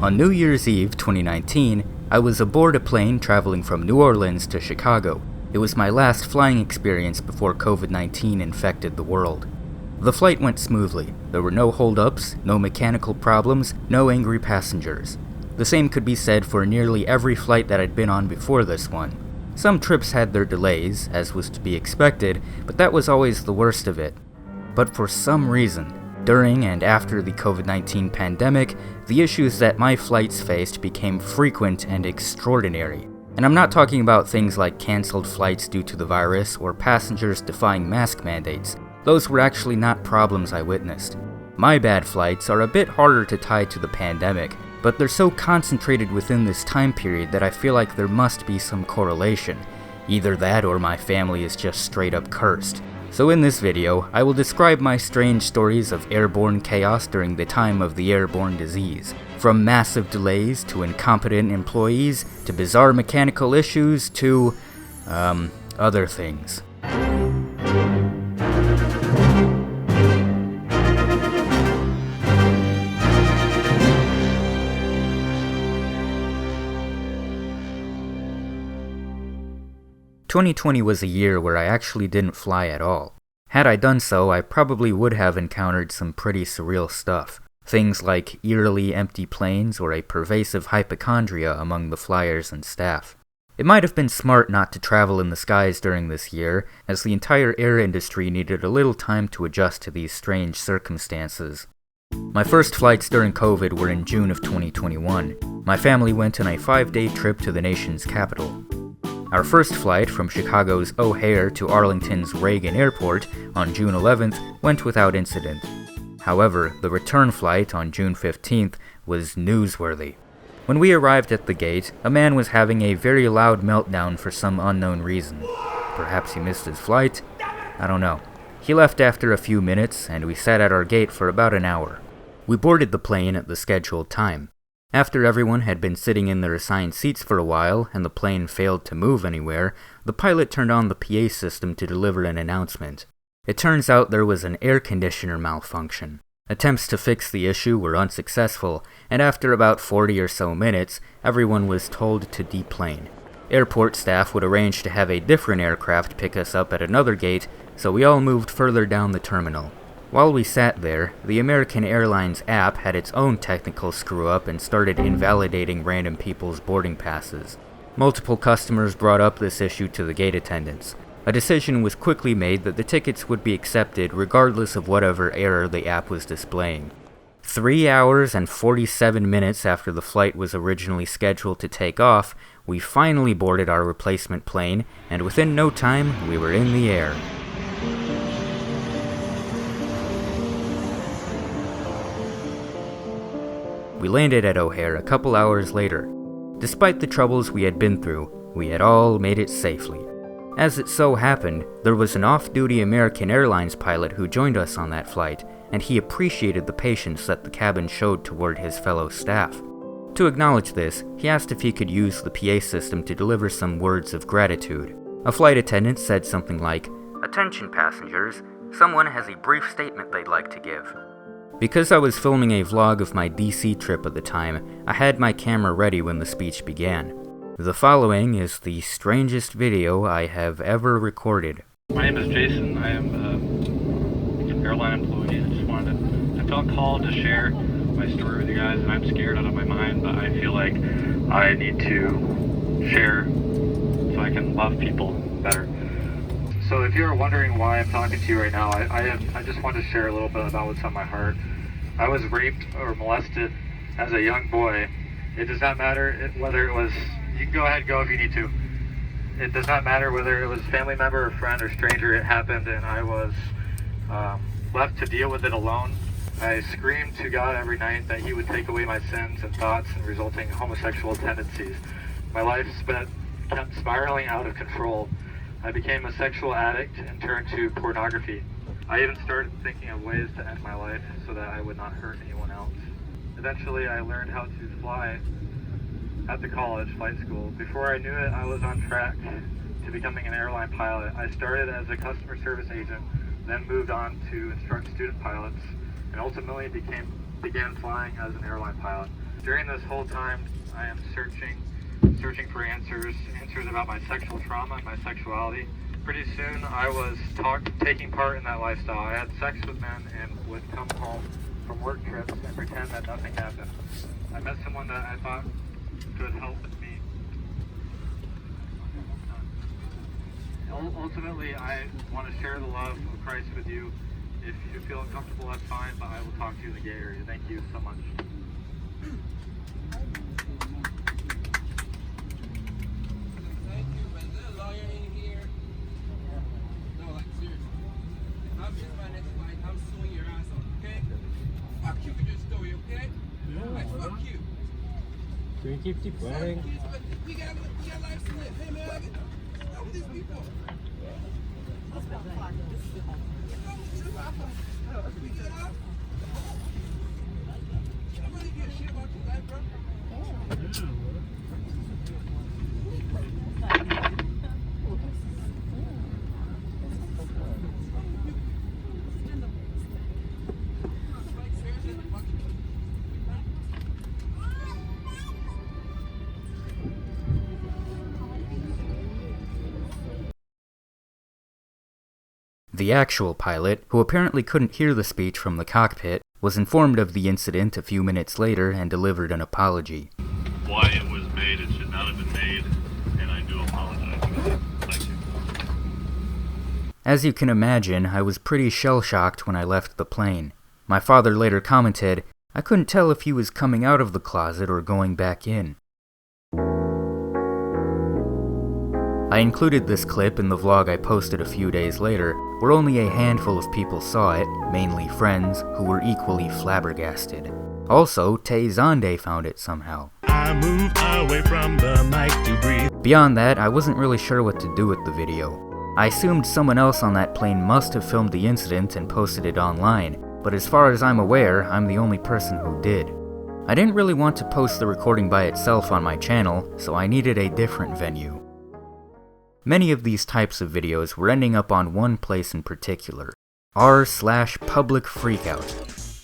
On New Year's Eve 2019, I was aboard a plane traveling from New Orleans to Chicago. It was my last flying experience before COVID-19 infected the world. The flight went smoothly. There were no holdups, no mechanical problems, no angry passengers. The same could be said for nearly every flight that I'd been on before this one. Some trips had their delays, as was to be expected, but that was always the worst of it. But for some reason, during and after the COVID-19 pandemic, the issues that my flights faced became frequent and extraordinary. And I'm not talking about things like canceled flights due to the virus or passengers defying mask mandates. Those were actually not problems I witnessed. My bad flights are a bit harder to tie to the pandemic, but they're so concentrated within this time period that I feel like there must be some correlation. Either that or my family is just straight up cursed. So in this video, I will describe my strange stories of airborne chaos during the time of the airborne disease. From massive delays to incompetent employees, to bizarre mechanical issues, to, other things. "2020 was a year where I actually didn't fly at all. Had I done so, I probably would have encountered some pretty surreal stuff. Things like eerily empty planes or a pervasive hypochondria among the flyers and staff. It might have been smart not to travel in the skies during this year, as the entire air industry needed a little time to adjust to these strange circumstances. My first flights during COVID were in June of 2021. My family went on a 5-day trip to the nation's capital. Our first flight from Chicago's O'Hare to Arlington's Reagan Airport on June 11th went without incident. However, the return flight on June 15th was newsworthy. When we arrived at the gate, a man was having a very loud meltdown for some unknown reason. Perhaps he missed his flight? I don't know. He left after a few minutes, and we sat at our gate for about an hour. We boarded the plane at the scheduled time. After everyone had been sitting in their assigned seats for a while and the plane failed to move anywhere, the pilot turned on the PA system to deliver an announcement. It turns out there was an air conditioner malfunction. Attempts to fix the issue were unsuccessful, and after about 40 or so minutes, everyone was told to deplane. Airport staff would arrange to have a different aircraft pick us up at another gate, so we all moved further down the terminal. While we sat there, the American Airlines app had its own technical screw-up and started invalidating random people's boarding passes. Multiple customers brought up this issue to the gate attendants. A decision was quickly made that the tickets would be accepted regardless of whatever error the app was displaying. 3 hours and 47 minutes after the flight was originally scheduled to take off, we finally boarded our replacement plane, and within no time, we were in the air. We landed at O'Hare a couple hours later. Despite the troubles we had been through, we had all made it safely. As it so happened, there was an off-duty American Airlines pilot who joined us on that flight, and he appreciated the patience that the cabin showed toward his fellow staff. To acknowledge this, he asked if he could use the PA system to deliver some words of gratitude. A flight attendant said something like, "Attention passengers, someone has a brief statement they'd like to give." Because I was filming a vlog of my DC trip at the time, I had my camera ready when the speech began. The following is the strangest video I have ever recorded. My name is Jason. I am an airline employee. I felt called to share my story with you guys, and I'm scared out of my mind, but I feel like I need to share so I can love people better. So if you're wondering why I'm talking to you right now, I just want to share a little bit about what's on my heart. I was raped or molested as a young boy. It does not matter whether it was, you can go ahead and go if you need to. It does not matter whether it was family member or friend or stranger, it happened and I was left to deal with it alone. I screamed to God every night that He would take away my sins and thoughts and resulting homosexual tendencies. My life kept spiraling out of control. I became a sexual addict and turned to pornography. I even started thinking of ways to end my life so that I would not hurt anyone else. Eventually, I learned how to fly at the college flight school. Before I knew it, I was on track to becoming an airline pilot. I started as a customer service agent, then moved on to instruct student pilots, and ultimately began flying as an airline pilot. During this whole time, I am searching for answers about my sexual trauma and my sexuality. Pretty soon, I was taking part in that lifestyle. I had sex with men and would come home from work trips and pretend that nothing happened. I met someone that I thought could help me. Ultimately, I want to share the love of Christ with you. If you feel uncomfortable, that's fine, but I will talk to you in the gay area. Thank you so much. Thank you, but is there a lawyer in here? No, like seriously. If I'm just my next flight, I'm suing your ass off, okay? Fuck you with your story, okay? Like, fuck you. Can we keep swearing? We got lives to live. Hey, man, how are these people? We get off? Somebody give a shit about your life, bro? The actual pilot, who apparently couldn't hear the speech from the cockpit, was informed of the incident a few minutes later and delivered an apology. Why it was made, it should not have been made, and I do apologize for that. Thank you. As you can imagine, I was pretty shell-shocked when I left the plane. My father later commented, "I couldn't tell if he was coming out of the closet or going back in." I included this clip in the vlog I posted a few days later, where only a handful of people saw it, mainly friends, who were equally flabbergasted. Also, Tay Zonde found it somehow. I moved away from the mic to breathe. Beyond that, I wasn't really sure what to do with the video. I assumed someone else on that plane must have filmed the incident and posted it online, but as far as I'm aware, I'm the only person who did. I didn't really want to post the recording by itself on my channel, so I needed a different venue. Many of these types of videos were ending up on one place in particular, r/public freakout.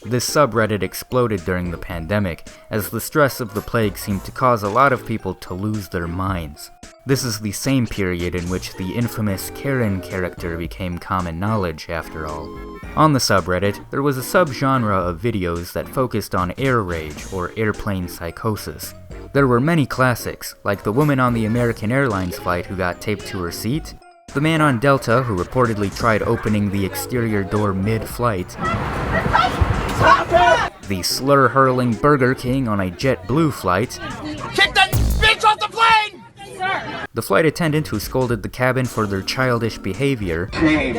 This subreddit exploded during the pandemic, as the stress of the plague seemed to cause a lot of people to lose their minds. This is the same period in which the infamous Karen character became common knowledge, after all. On the subreddit, there was a subgenre of videos that focused on air rage, or airplane psychosis. There were many classics, like the woman on the American Airlines flight who got taped to her seat, the man on Delta who reportedly tried opening the exterior door mid-flight, the slur-hurling Burger King on a JetBlue flight, Kick that bitch off the plane! Sir! the flight attendant who scolded the cabin for their childish behavior, Shame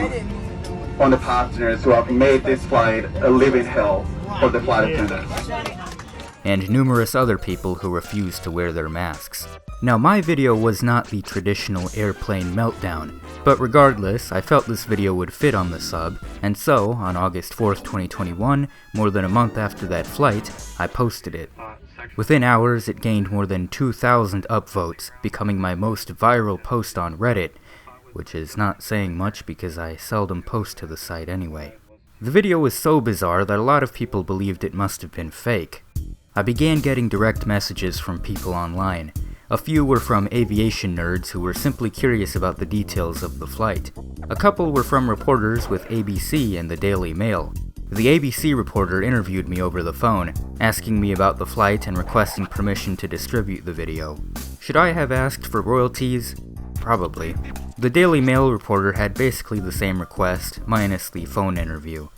on the passengers who have made this flight a living hell for the flight attendants. and numerous other people who refused to wear their masks. Now, my video was not the traditional airplane meltdown, but regardless, I felt this video would fit on the sub, and so, on August 4th, 2021, more than a month after that flight, I posted it. Within hours, it gained more than 2,000 upvotes, becoming my most viral post on Reddit, which is not saying much because I seldom post to the site anyway. The video was so bizarre that a lot of people believed it must have been fake. I began getting direct messages from people online. A few were from aviation nerds who were simply curious about the details of the flight. A couple were from reporters with ABC and the Daily Mail. The ABC reporter interviewed me over the phone, asking me about the flight and requesting permission to distribute the video. Should I have asked for royalties? Probably. The Daily Mail reporter had basically the same request, minus the phone interview.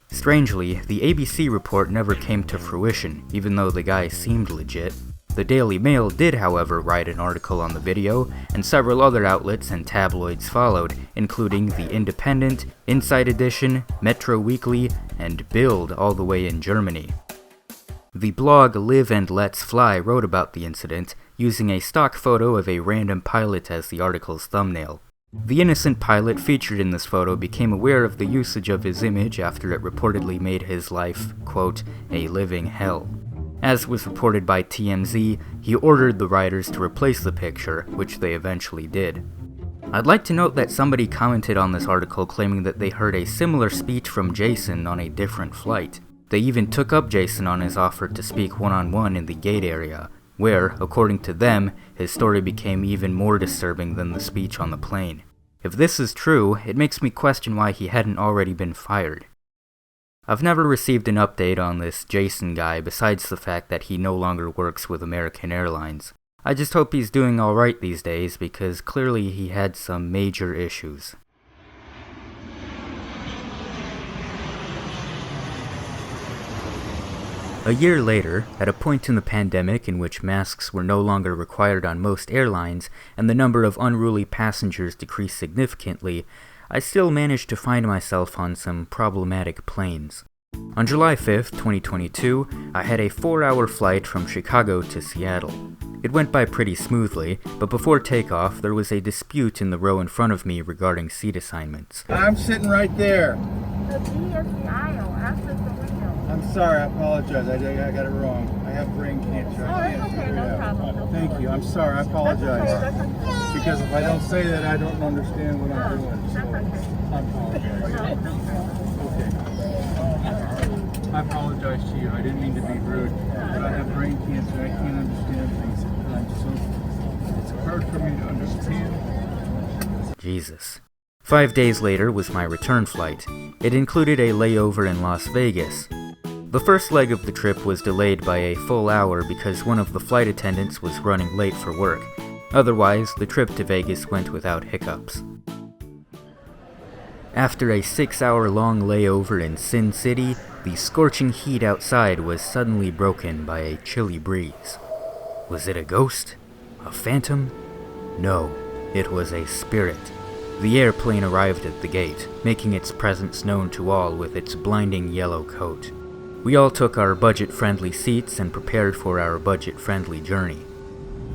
Strangely, the ABC report never came to fruition, even though the guy seemed legit. The Daily Mail did, however, write an article on the video, and several other outlets and tabloids followed, including The Independent, Inside Edition, Metro Weekly, and Bild, all the way in Germany. The blog Live and Let's Fly wrote about the incident, using a stock photo of a random pilot as the article's thumbnail. The innocent pilot featured in this photo became aware of the usage of his image after it reportedly made his life, quote, a living hell. As was reported by TMZ, he ordered the writers to replace the picture, which they eventually did. I'd like to note that somebody commented on this article claiming that they heard a similar speech from Jason on a different flight. They even took up Jason on his offer to speak one-on-one in the gate area, where, according to them, his story became even more disturbing than the speech on the plane. If this is true, it makes me question why he hadn't already been fired. I've never received an update on this Jason guy besides the fact that he no longer works with American Airlines. I just hope he's doing alright these days because clearly he had some major issues. A year later, at a point in the pandemic in which masks were no longer required on most airlines and the number of unruly passengers decreased significantly, I still managed to find myself on some problematic planes. On July 5th, 2022, I had a 4-hour flight from Chicago to Seattle. It went by pretty smoothly, but before takeoff, there was a dispute in the row in front of me regarding seat assignments. I'm sitting right there. The B is the aisle after the window. I'm sorry, I apologize. I got it wrong. I have brain cancer. Oh, I it's can't okay, figure no it out. problem. No Thank you. I'm sorry. I That's apologize. okay, that's okay. Because if I don't say that, I don't understand what I'm doing. So That's okay. I apologize. Okay. I apologize to you. I didn't mean to be rude, but I have brain cancer. I can't understand things sometimes. So it's hard for me to understand. Jesus. 5 days later was my return flight. It included a layover in Las Vegas. The first leg of the trip was delayed by a full hour because one of the flight attendants was running late for work. Otherwise, the trip to Vegas went without hiccups. After a 6-hour-long layover in Sin City, the scorching heat outside was suddenly broken by a chilly breeze. Was it a ghost? A phantom? No, it was a spirit. The airplane arrived at the gate, making its presence known to all with its blinding yellow coat. We all took our budget-friendly seats and prepared for our budget-friendly journey.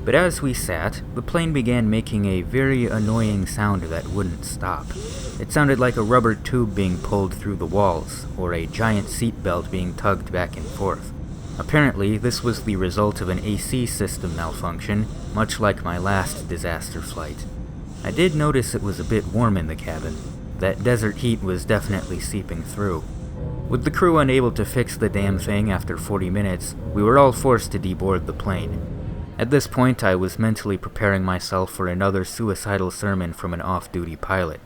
But as we sat, the plane began making a very annoying sound that wouldn't stop. It sounded like a rubber tube being pulled through the walls, or a giant seatbelt being tugged back and forth. Apparently, this was the result of an AC system malfunction, much like my last disaster flight. I did notice it was a bit warm in the cabin. That desert heat was definitely seeping through. With the crew unable to fix the damn thing after 40 minutes, we were all forced to deboard the plane. At this point, I was mentally preparing myself for another suicidal sermon from an off-duty pilot.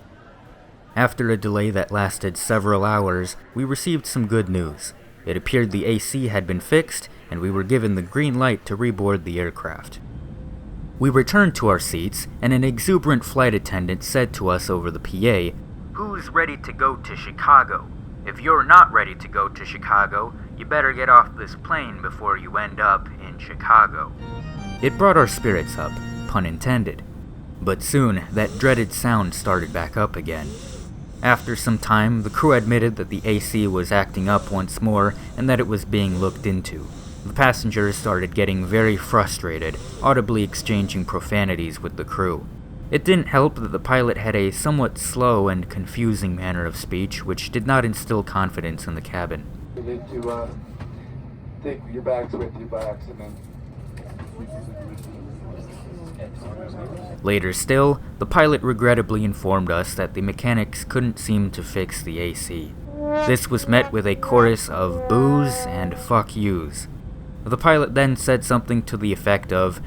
After a delay that lasted several hours, we received some good news. It appeared the AC had been fixed, and we were given the green light to reboard the aircraft. We returned to our seats, and an exuberant flight attendant said to us over the PA, "Who's ready to go to Chicago? If you're not ready to go to Chicago, you better get off this plane before you end up in Chicago." It brought our spirits up, pun intended. But soon, that dreaded sound started back up again. After some time, the crew admitted that the AC was acting up once more and that it was being looked into. The passengers started getting very frustrated, audibly exchanging profanities with the crew. It didn't help that the pilot had a somewhat slow and confusing manner of speech, which did not instill confidence in the cabin. You need to take your bags with you by accident. Later still, the pilot regrettably informed us that the mechanics couldn't seem to fix the AC. This was met with a chorus of boos and fuck yous. The pilot then said something to the effect of,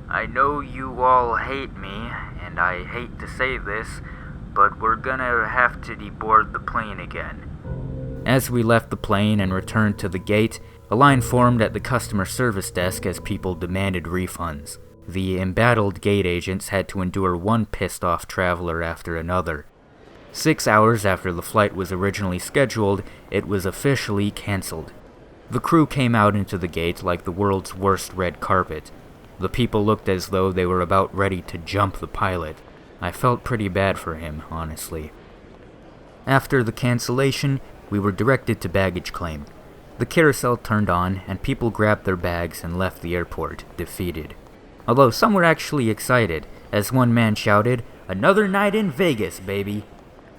"I know you all hate me, and I hate to say this, but we're gonna have to deboard the plane again." As we left the plane and returned to the gate, a line formed at the customer service desk as people demanded refunds. The embattled gate agents had to endure one pissed-off traveler after another. 6 hours after the flight was originally scheduled, it was officially cancelled. The crew came out into the gate like the world's worst red carpet. The people looked as though they were about ready to jump the pilot. I felt pretty bad for him, honestly. After the cancellation, we were directed to baggage claim. The carousel turned on, and people grabbed their bags and left the airport, defeated. Although some were actually excited, as one man shouted, "Another night in Vegas, baby!"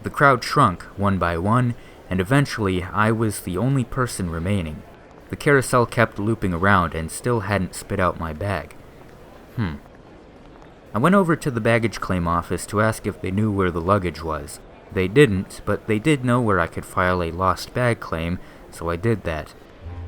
The crowd shrunk, one by one, and eventually I was the only person remaining. The carousel kept looping around and still hadn't spit out my bag. I went over to the baggage claim office to ask if they knew where the luggage was. They didn't, but they did know where I could file a lost bag claim, so I did that.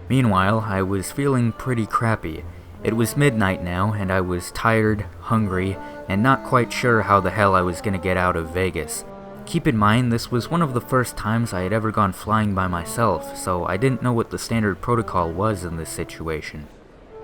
Meanwhile, I was feeling pretty crappy. It was midnight now, and I was tired, hungry, and not quite sure how the hell I was gonna get out of Vegas. Keep in mind, this was one of the first times I had ever gone flying by myself, so I didn't know what the standard protocol was in this situation.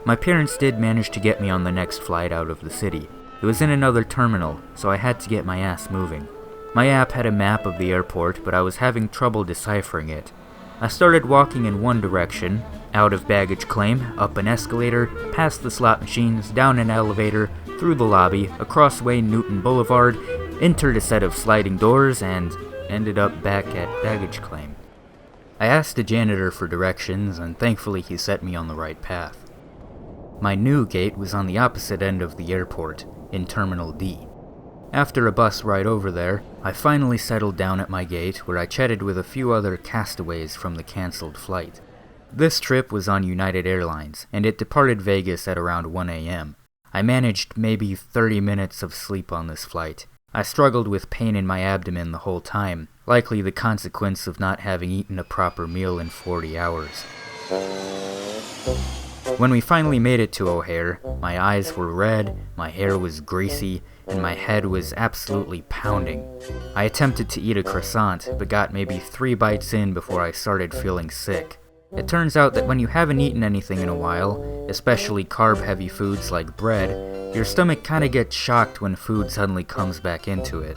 My parents did manage to get me on the next flight out of the city. It was in another terminal, so I had to get my ass moving. My app had a map of the airport, but I was having trouble deciphering it. I started walking in one direction, out of baggage claim, up an escalator, past the slot machines, down an elevator, through the lobby, across Wayne Newton Boulevard, entered a set of sliding doors, and ended up back at baggage claim. I asked a janitor for directions, and thankfully he set me on the right path. My new gate was on the opposite end of the airport, in Terminal D. After a bus ride over there, I finally settled down at my gate where I chatted with a few other castaways from the cancelled flight. This trip was on United Airlines, and it departed Vegas at around 1 a.m. I managed maybe 30 minutes of sleep on this flight. I struggled with pain in my abdomen the whole time, likely the consequence of not having eaten a proper meal in 40 hours. When we finally made it to O'Hare, my eyes were red, my hair was greasy, and my head was absolutely pounding. I attempted to eat a croissant, but got maybe 3 bites in before I started feeling sick. It turns out that when you haven't eaten anything in a while, especially carb-heavy foods like bread, your stomach kinda gets shocked when food suddenly comes back into it.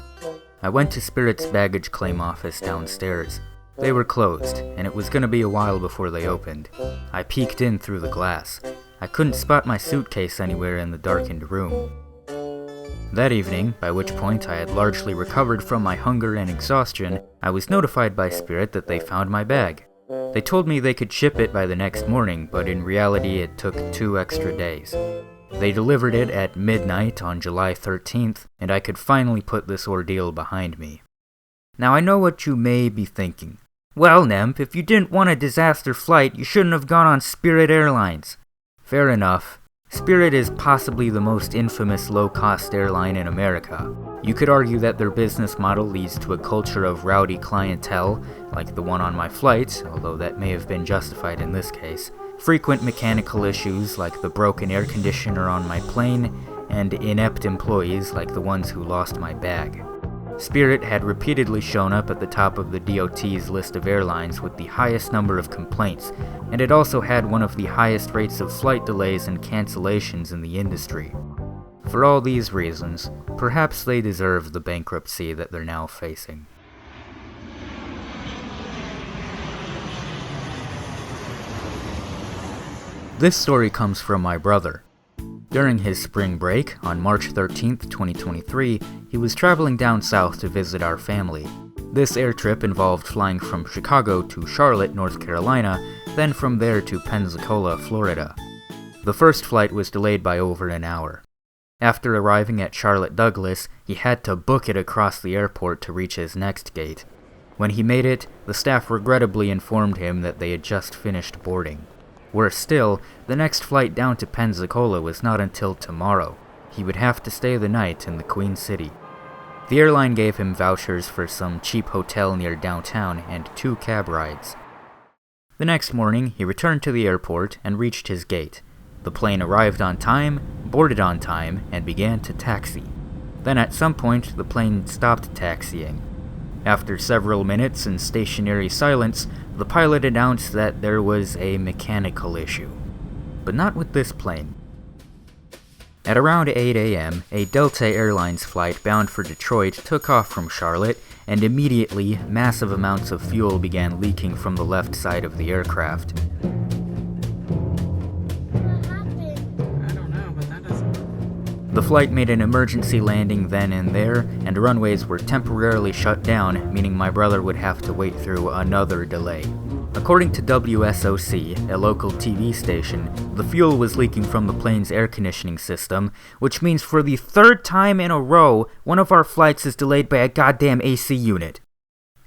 I went to Spirit's baggage claim office downstairs. They were closed, and it was gonna be a while before they opened. I peeked in through the glass. I couldn't spot my suitcase anywhere in the darkened room. That evening, by which point I had largely recovered from my hunger and exhaustion, I was notified by Spirit that they found my bag. They told me they could ship it by the next morning, but in reality it took 2 extra days. They delivered it at midnight on July 13th, and I could finally put this ordeal behind me. Now I know what you may be thinking. Well, Nemp, if you didn't want a disaster flight, you shouldn't have gone on Spirit Airlines. Fair enough. Spirit is possibly the most infamous low-cost airline in America. You could argue that their business model leads to a culture of rowdy clientele, like the one on my flight, although that may have been justified in this case, frequent mechanical issues like the broken air conditioner on my plane, and inept employees like the ones who lost my bag. Spirit had repeatedly shown up at the top of the DOT's list of airlines with the highest number of complaints, and it also had one of the highest rates of flight delays and cancellations in the industry. For all these reasons, perhaps they deserve the bankruptcy that they're now facing. This story comes from my brother. During his spring break, on March 13th, 2023, he was traveling down south to visit our family. This air trip involved flying from Chicago to Charlotte, North Carolina, then from there to Pensacola, Florida. The first flight was delayed by over an hour. After arriving at Charlotte Douglas, he had to book it across the airport to reach his next gate. When he made it, the staff regrettably informed him that they had just finished boarding. Worse still, the next flight down to Pensacola was not until tomorrow. He would have to stay the night in the Queen City. The airline gave him vouchers for some cheap hotel near downtown and 2 cab rides. The next morning, he returned to the airport and reached his gate. The plane arrived on time, boarded on time, and began to taxi. Then at some point, the plane stopped taxiing. After several minutes in stationary silence, the pilot announced that there was a mechanical issue. But not with this plane. At around 8 a.m., a Delta Airlines flight bound for Detroit took off from Charlotte, and immediately, massive amounts of fuel began leaking from the left side of the aircraft. The flight made an emergency landing then and there, and runways were temporarily shut down, meaning my brother would have to wait through another delay. According to WSOC, a local TV station, the fuel was leaking from the plane's air conditioning system, which means for the 3rd time in a row, one of our flights is delayed by a goddamn AC unit.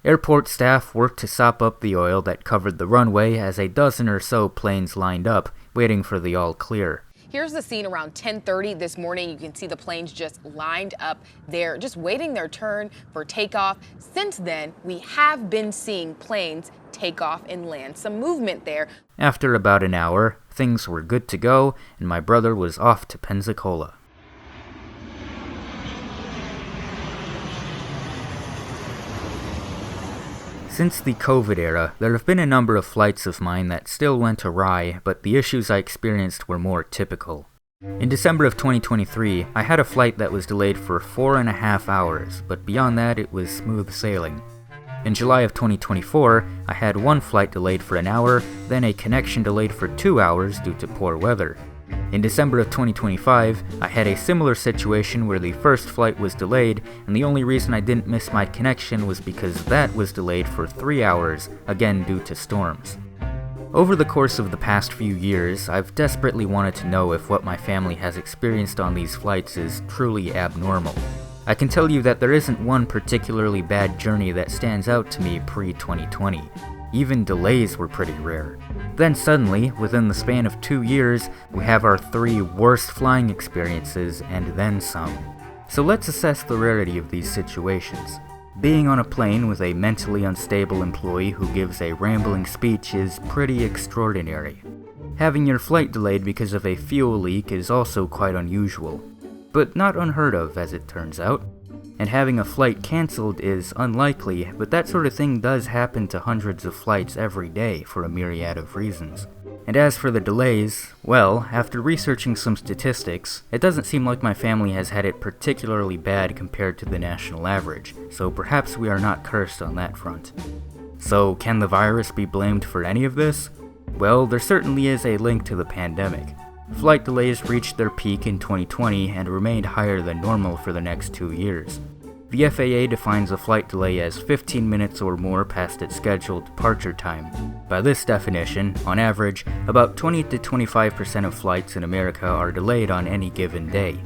Airport staff worked to sop up the oil that covered the runway as a dozen or so planes lined up, waiting for the all clear. Here's the scene around 10:30 this morning. You can see the planes just lined up there, just waiting their turn for takeoff. Since then, we have been seeing planes take off and land some movement there. After about an hour, things were good to go, and my brother was off to Pensacola. Since the COVID era, there have been a number of flights of mine that still went awry, but the issues I experienced were more typical. In December of 2023, I had a flight that was delayed for 4.5 hours, but beyond that it was smooth sailing. In July of 2024, I had one flight delayed for an hour, then a connection delayed for 2 hours due to poor weather. In December of 2025, I had a similar situation where the first flight was delayed, and the only reason I didn't miss my connection was because that was delayed for 3 hours, again due to storms. Over the course of the past few years, I've desperately wanted to know if what my family has experienced on these flights is truly abnormal. I can tell you that there isn't one particularly bad journey that stands out to me pre-2020. Even delays were pretty rare. Then suddenly, within the span of 2 years, we have our 3 worst flying experiences and then some. So let's assess the rarity of these situations. Being on a plane with a mentally unstable employee who gives a rambling speech is pretty extraordinary. Having your flight delayed because of a fuel leak is also quite unusual, but not unheard of as it turns out. And having a flight cancelled is unlikely, but that sort of thing does happen to hundreds of flights every day for a myriad of reasons. And as for the delays, well, after researching some statistics, it doesn't seem like my family has had it particularly bad compared to the national average, so perhaps we are not cursed on that front. So, can the virus be blamed for any of this? Well, there certainly is a link to the pandemic. Flight delays reached their peak in 2020 and remained higher than normal for the next 2 years. The FAA defines a flight delay as 15 minutes or more past its scheduled departure time. By this definition, on average, about 20 to 25% of flights in America are delayed on any given day.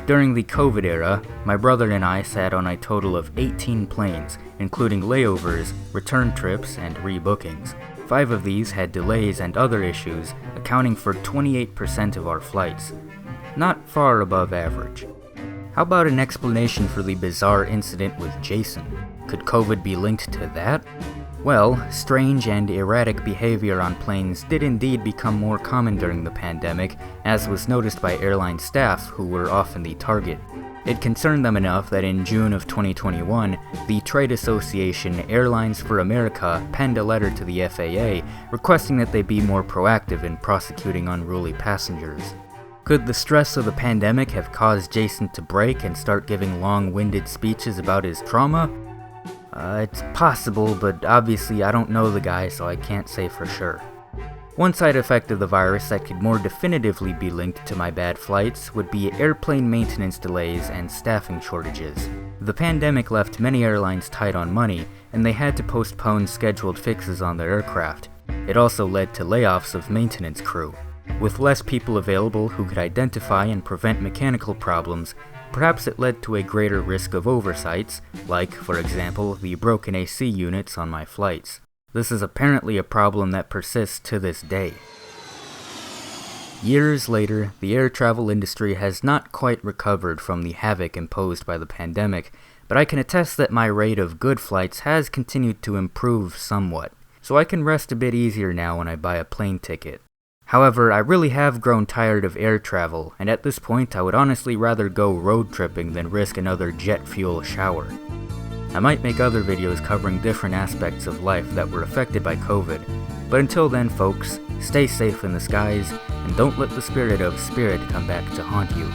During the COVID era, my brother and I sat on a total of 18 planes, including layovers, return trips, and rebookings. 5 of these had delays and other issues, accounting for 28% of our flights. Not far above average. How about an explanation for the bizarre incident with Jason? Could COVID be linked to that? Well, strange and erratic behavior on planes did indeed become more common during the pandemic, as was noticed by airline staff who were often the target. It concerned them enough that in June of 2021, the trade association Airlines for America penned a letter to the FAA requesting that they be more proactive in prosecuting unruly passengers. Could the stress of the pandemic have caused Jason to break and start giving long-winded speeches about his trauma? It's possible, but obviously I don't know the guy, so I can't say for sure. One side effect of the virus that could more definitively be linked to my bad flights would be airplane maintenance delays and staffing shortages. The pandemic left many airlines tight on money, and they had to postpone scheduled fixes on their aircraft. It also led to layoffs of maintenance crew. With less people available who could identify and prevent mechanical problems, perhaps it led to a greater risk of oversights, like, for example, the broken AC units on my flights. This is apparently a problem that persists to this day. Years later, the air travel industry has not quite recovered from the havoc imposed by the pandemic, but I can attest that my rate of good flights has continued to improve somewhat, so I can rest a bit easier now when I buy a plane ticket. However, I really have grown tired of air travel, and at this point I would honestly rather go road tripping than risk another jet fuel shower. I might make other videos covering different aspects of life that were affected by COVID, but until then folks, stay safe in the skies, and don't let the spirit of Spirit come back to haunt you.